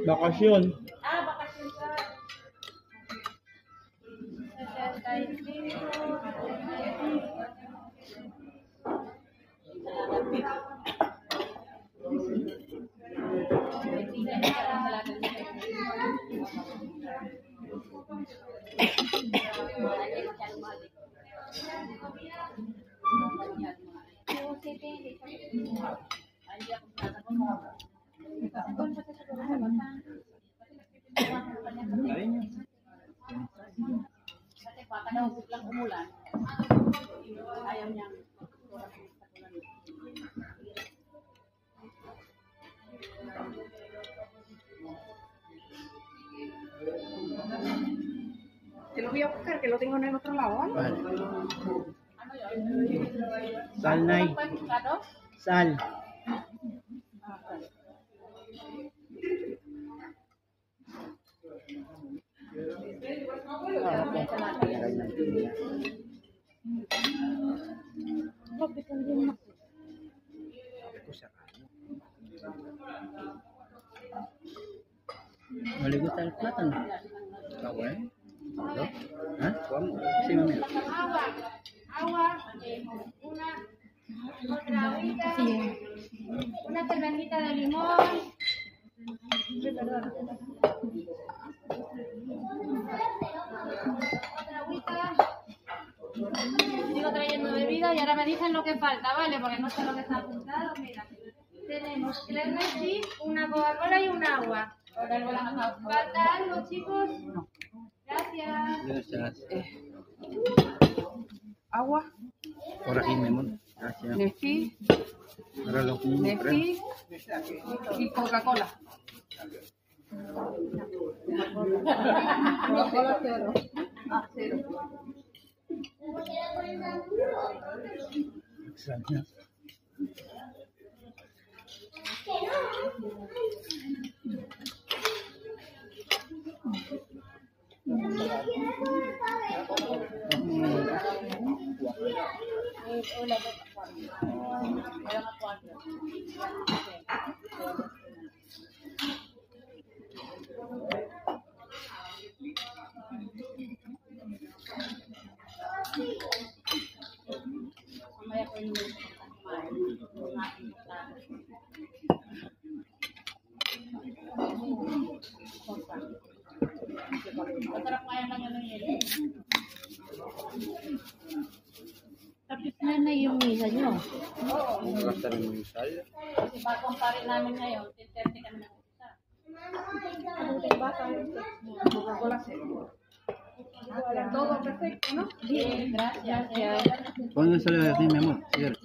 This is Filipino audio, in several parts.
Bakasyon. Bakasyon ka. 65 lang umulan. Ayaw niyang Te lo voy a buscar, que lo tengo en el otro lado. Vale. Sal, Nay. Sal. Maligot al plátano. Está bueno. ¿No? ¿Ah? ¿Cómo? Sí, mami. Agua, otra agüita, una cervecita de limón. Otra agüita. Sigo trayendo bebida y ahora me dicen lo que falta, ¿vale? Porque no sé lo que está apuntado. Mira, tenemos 3 Messi, una Coca-Cola y un agua. ¿Falta algo, chicos? No. Gracias. Gracias. Agua. Por aquí, mi amor. Gracias. Nefí. Ahora los niños. Nefí y Coca-Cola. Coca-Cola 0. Ah, 0. Extraño. Tapos na yung misa nyo. Gastar ng misal. Kasi bagong pari namin ngayon, 10:30 kami nag-umpisa. Coca-Cola 0. Todo perfecto, ¿no? Bien, gracias. ¿Cuándo sale de aquí, mi amor? Cierre.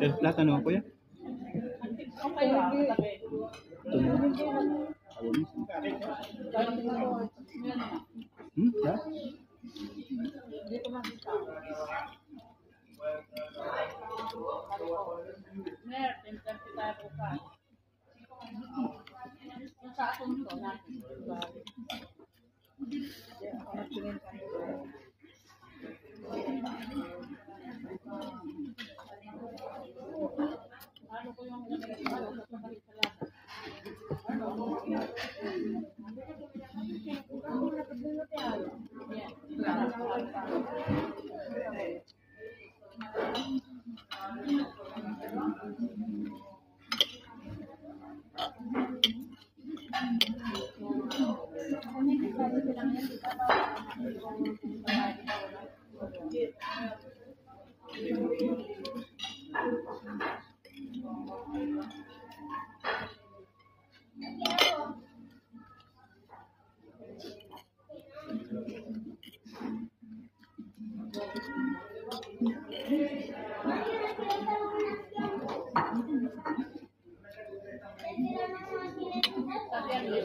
¿El plátano, kuya? Okay, Ito na. Está buenísimo. ¿Ya? Sa asunto natin. Ano ko yung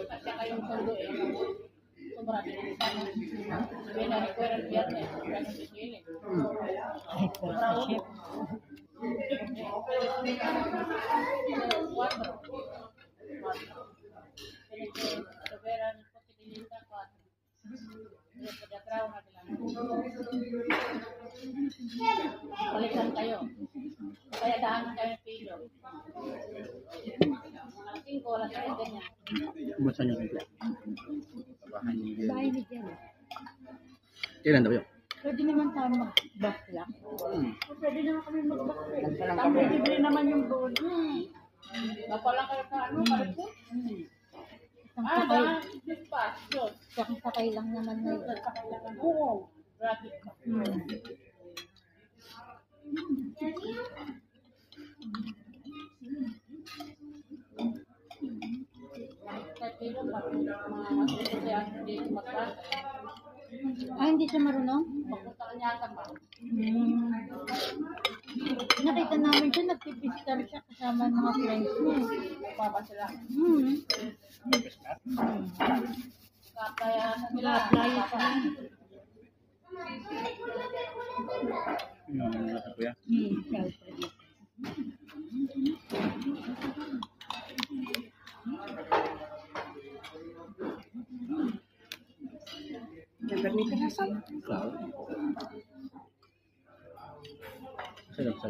kasi kayong sundo sobra sabi na ni Kuya el viernes ganun si Chile sobra uno 4 tiene que superar el coche que necesita 4 después de atrás una de la balikan kayo kaya daan kayo pilo Saan yung kompleto? Bahay niyo. Bahay ni Jen. Kailan daw yun? Pwede naman tayo mag-bakla. Pwede naman kami mag-bakla. Ang libre naman yung doon. Napalang kayo sa ano, parito? Isang sakay. Dispatch. Isang sakay lang naman na yun. Oo. Grabe. Hindi siya marunong? Nakita namin siya, nagpipistar siya kasama ng mga friends niya. Baba sila. Kaya Nag-apply siya. Nasa kuya. Self-release. Nagdamit na sa. Claro. Sarap.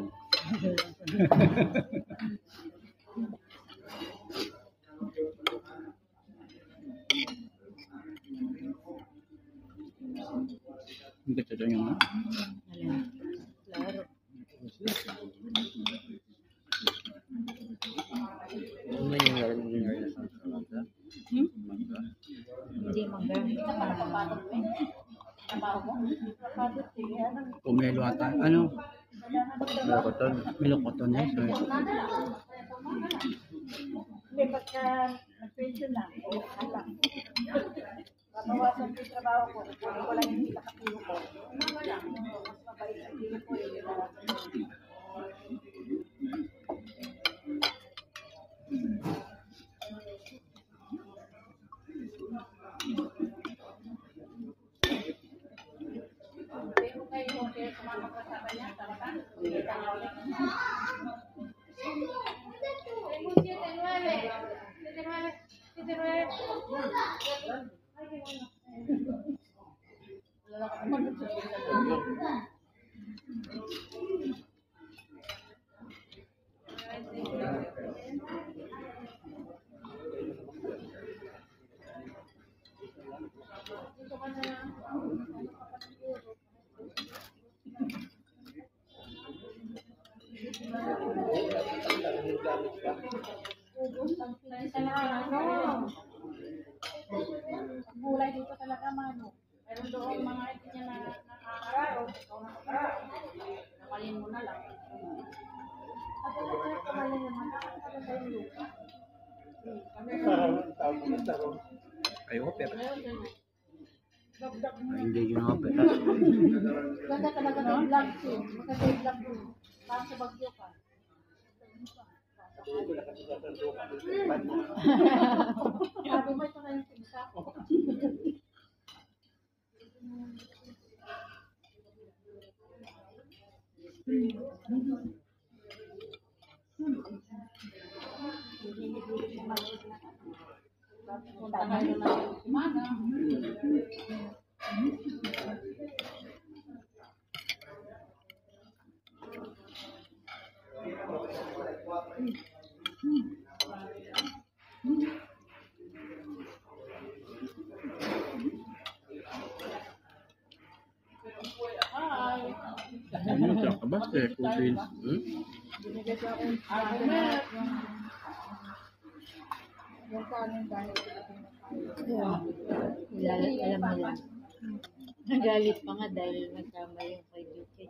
Ang ganda dyan yung Claro. Ano nangyayari na sa mangga? Mangga. Hindi mangga. Pomelo ata. Ano? Melokoton. Melokoton eh. Sorry. Hindi, pagka nag-pension na, alam. Mabawasan ko yung trabaho ko, kunin ko lang yung nakatulog ko. Wala. Mas mabait ang hindi ko yung gulay dito talaga, mano. Pero doon mga ito niya na nakakaraw, nakalin mo na lang. At ito na kamalin naman, nakakatagal sa yung lupa. Ay, opera. Dagdag mo. Hindi yun ang opera. Ganda talaga ng vlog scene. Maganda yung vlog doon. Parang sa Bagyo ka. Sabi mo ito na yung pinsa ko. Punta na yun na yung simana. Ano siya? Kabaste. Kusin. Argument. Yung kanin dahil Alam nila. Nagalit pa nga dahil nagkama yung kay Titi.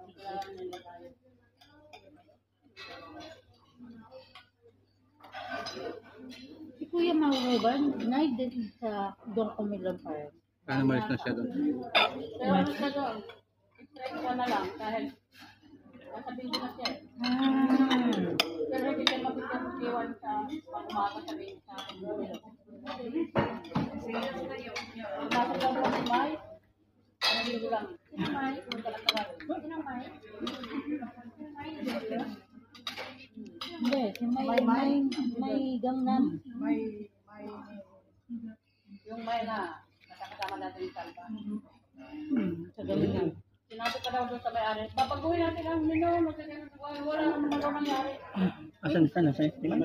Si Kuya Mauban, din sa Don Comelon Park. Paano malis na siya doon? pero ano sa doon? I-try ko na lang dahil nasa video na siya. Pero hindi siya mabigyan ng iwan sa pag-umaga sabihin sa akin. Nasa lang po si Mai. Ano dito lang? Sino Mai? Sino ka lang tawag? Sino Mai? Hindi, si may gangnam. Yung Mai na nakakasama natin yung salpa. Sa gangnam. Sinabi ka daw doon sa may-ari, papaguhin natin ang menu, wala naman daw nangyari. Asan sa nasa? Di ba?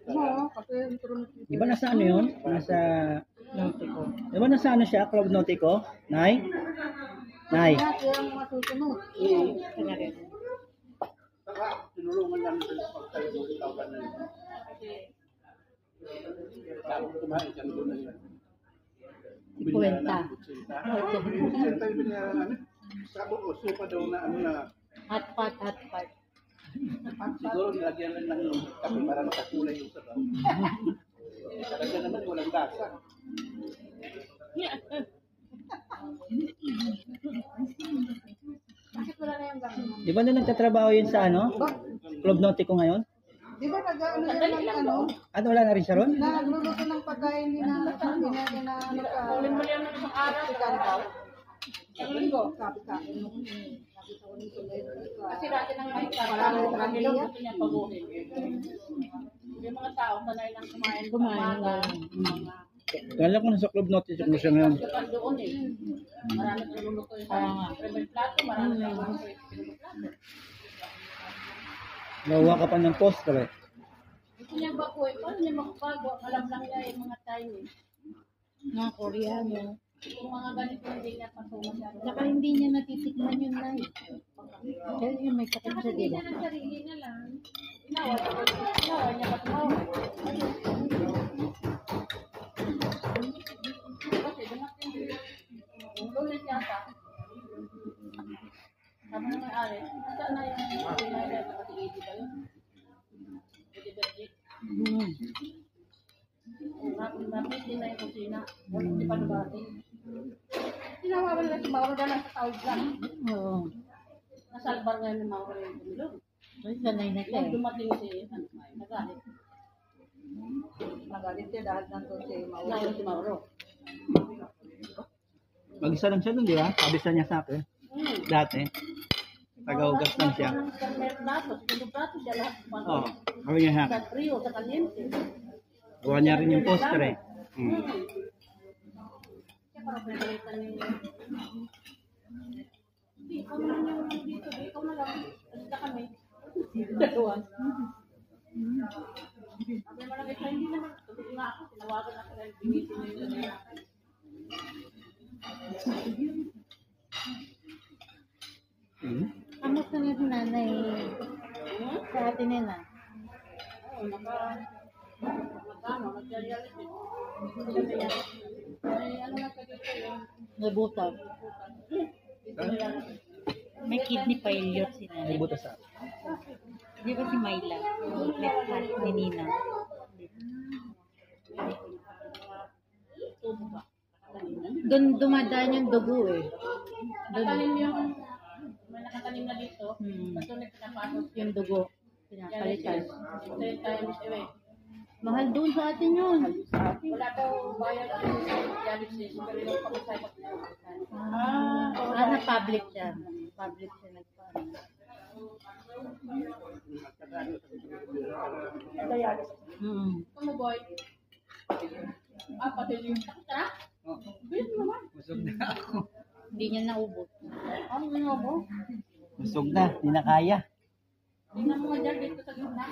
Oo, kasi intro Di ba nasa ano yun? Nasa... Nautico. Di ba nasa ano siya? Club Nautico? Nay? Nay? kaya ang masusunod. Kanya rin. Tinulungan namin sa pagtayo ng tawag na yun. Tapos kumain kami doon na yun. Kwenta. Senta yung binayaran namin. Sabi ko, supa daw na ano na, Hot pot, hot pot. siguro nilagyan lang ng kape para makakulay yung sabaw. Talaga naman walang lasa. Bakit wala na yung gano'n? Di ba na nagtatrabaho yun sa ano? Club Nautico ngayon? Di ba nag-ano yan ng ano? At wala na rin siya ron? Nagluluto ng pagkain ni na ano ka. Ulit mo lang ng isang araw. Kantaw. Ang linggo. Sabi sa akin. Sabi sa ulit ulit. Kasi dati nang may Maraming kami idea. lang gusto niya paguhin. Yung mga tao sanay lang kumain. Kumain umaga, lang. Kala ko nasa Club Nautico na siya ngayon. Kasi doon eh. Marami kang luluto yung Kaya nga. primer plato, marami kang luluto yung primer plato. Nakuha ka pa ng postre. Gusto niya ba po, paano niya makapagawa? Alam lang niya yung mga time eh. Mga Koreano. Kung mga ganito hindi niya patungo siya. Saka hindi niya natitikman yun na Kaya yung may sakit siya, di ba? Ang sarili na lang. Inawa niya ba tumawa? Kasi dumating yung lunes yata. Sabi na may ari, saan na yung pinayari na kasi 80 ba yun? 80 birthday. Rapid din na yung kusina. Hindi pa dumating. Tinawagan na si Mauro dahil nasa tawid lang. Oo. Nasalbar nga ni Mauro yung tumulong. Ay, sanay na siya Nung eh. dumating si nagalit. Nagalit siya dahil nandun si Mauro. Nauro si Mauro. Mag-isa lang siya dun, di ba? Sabi sa niya sa akin. Dati. Taga-ugas lang siya. Sa plato, segundo plato siya lahat. Oo. Sabi niya sa Sa akin. frio, sa kaliente. Gawa niya rin yung postre. Siya parang pinagalitan niya. Hindi, ikaw naman yung dito. Ikaw na lang. Basta kami. Dalawa. Sabi naman lang, hindi naman. Sabi nga ako, tinawagan ako dahil binitin niya yung Kamusta na si nanay? Sa atin nila. Oo, nag-dialysis. Ay, ano na sa dito yung Nabutab. May kidney failure si May nanay. butas sa Di ba si Myla? Left ni Nina. tubo ba? Doon dumadaan yung dugo eh. Nakatanim yung, may nakatanim na dito. Hmm. Patunay pinapasok. Yung dugo. Pinapalitan. 3 times away. Mahal doon sa atin yun. Wala daw bayad ng dialysis. Pero yung pag-usay ko Na public siya. Public siya nagpa. dialysis. Mm. Boy? Pati yung sakit na? Bilis naman. Busog na ako. Hindi niya naubos. Ano nga mo? Busog na. Hindi na kaya. Tingnan mo nga dyan dito sa gitna.